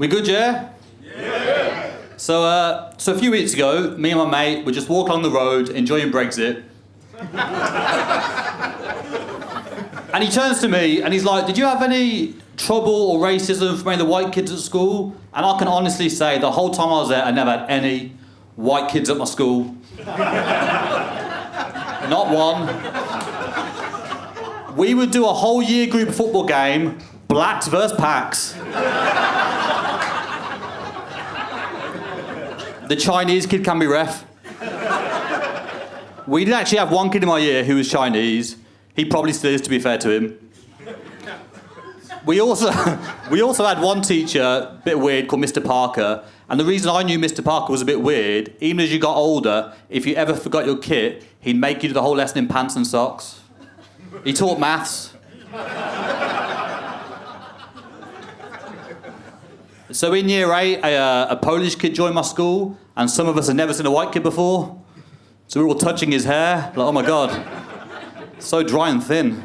We good, yeah? Yeah. So a few weeks ago, me and my mate would just walk along the road enjoying Brexit. And he turns to me and he's like, did you have any trouble or racism from any of the white kids at school? And I can honestly say the whole time I was there, I never had any white kids at my school. Not one. We would do a whole year group football game, blacks versus packs. The Chinese kid can be ref. We did actually have one kid in my year who was Chinese. He probably still is, to be fair to him. We also had one teacher, a bit weird, called Mr. Parker. And the reason I knew Mr. Parker was a bit weird, even as you got older, if you ever forgot your kit, he'd make you do the whole lesson in pants and socks. He taught maths. So in year 8, a Polish kid joined my school, and some of us had never seen a white kid before. So we were all touching his hair, like, oh my God, so dry and thin.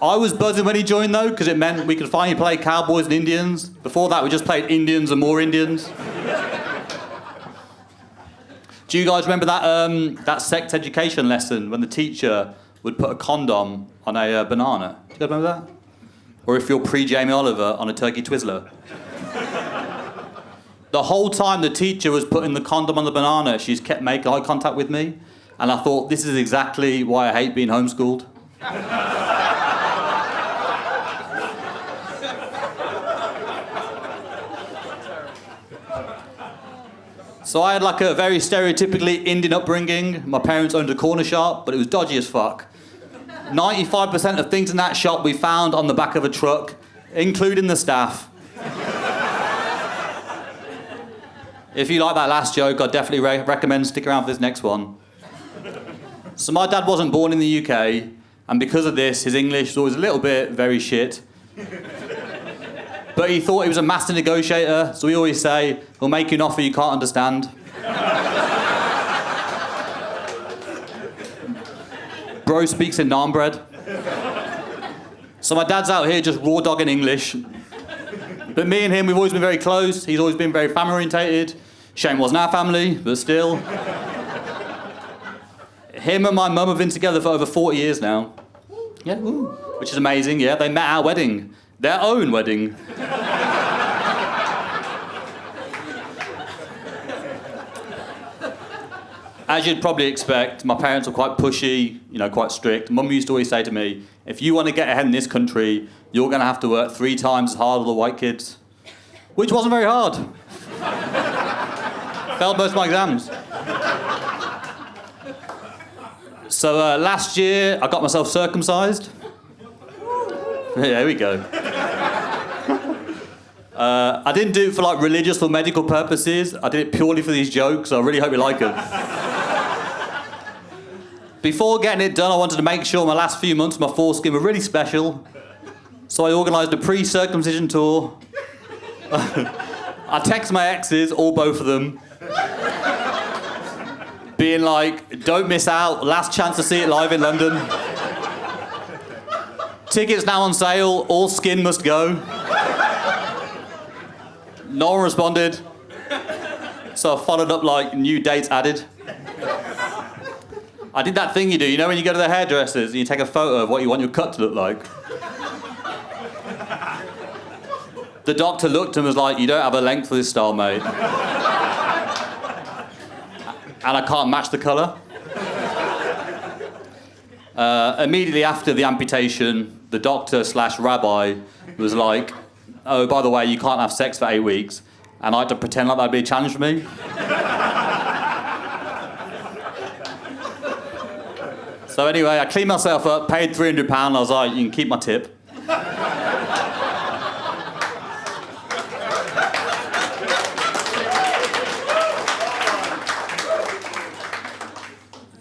I was buzzing when he joined though, because it meant we could finally play cowboys and Indians. Before that, we just played Indians and more Indians. Do you guys remember that sex education lesson when the teacher would put a condom on a banana? Do you guys remember that? Or if you're pre-Jamie Oliver, on a turkey Twizzler. The whole time the teacher was putting the condom on the banana, she's kept making eye contact with me. And I thought, this is exactly why I hate being homeschooled. So I had like a very stereotypically Indian upbringing. My parents owned a corner shop, but it was dodgy as fuck. 95% of things in that shop we found on the back of a truck, including the staff. If you like that last joke, I'd definitely recommend sticking around for this next one. So my dad wasn't born in the UK, and because of this, his English was always a little bit very shit. But he thought he was a master negotiator, so we always say, he'll make you an offer you can't understand. Bro speaks in naan bread. So my dad's out here just raw dogging English. But me and him, we've always been very close. He's always been very family orientated. Shame it wasn't our family, but still. Him and my mum have been together for over 40 years now. Yeah, ooh. Which is amazing, yeah. They met at our wedding. Their own wedding. As you'd probably expect, my parents were quite pushy, quite strict. Mum used to always say to me, if you want to get ahead in this country, you're going to have to work 3 times as hard as the white kids. Which wasn't very hard. Failed most of my exams. So last year, I got myself circumcised. There we go. I didn't do it for like religious or medical purposes. I did it purely for these jokes. So I really hope you like them. Before getting it done, I wanted to make sure my last few months, my foreskin were really special. So I organised a pre-circumcision tour. I texted my exes, or both of them, being like, don't miss out, last chance to see it live in London. Tickets now on sale, all skin must go. No one responded. So I followed up like new dates added. I did that thing you do, when you go to the hairdressers and you take a photo of what you want your cut to look like. The doctor looked and was like, you don't have a length for this style, mate. And I can't match the colour. Immediately after the amputation, the doctor/rabbi was like, oh, by the way, you can't have sex for 8 weeks. And I had to pretend like that'd be a challenge for me. So anyway, I cleaned myself up, paid £300. I was like, you can keep my tip.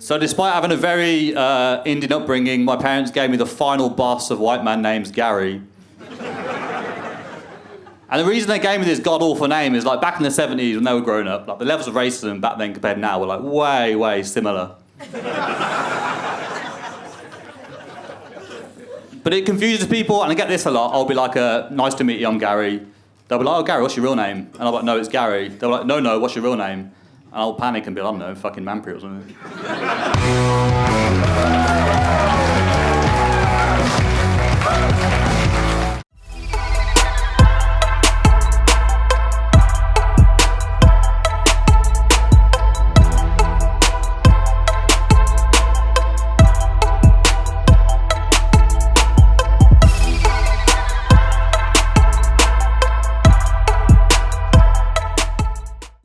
So despite having a very Indian upbringing, my parents gave me the final boss of white man named Gary. And the reason they gave me this god-awful name is like back in the 70s when they were growing up, like the levels of racism back then compared to now were like way, way similar. But it confuses people, and I get this a lot. I'll be like, nice to meet you, I'm Gary. They'll be like, oh, Gary, what's your real name? And I'll be like, no, it's Gary. They'll be like, no, what's your real name? And I'll panic and be like, I don't know, fucking Manpreet or something.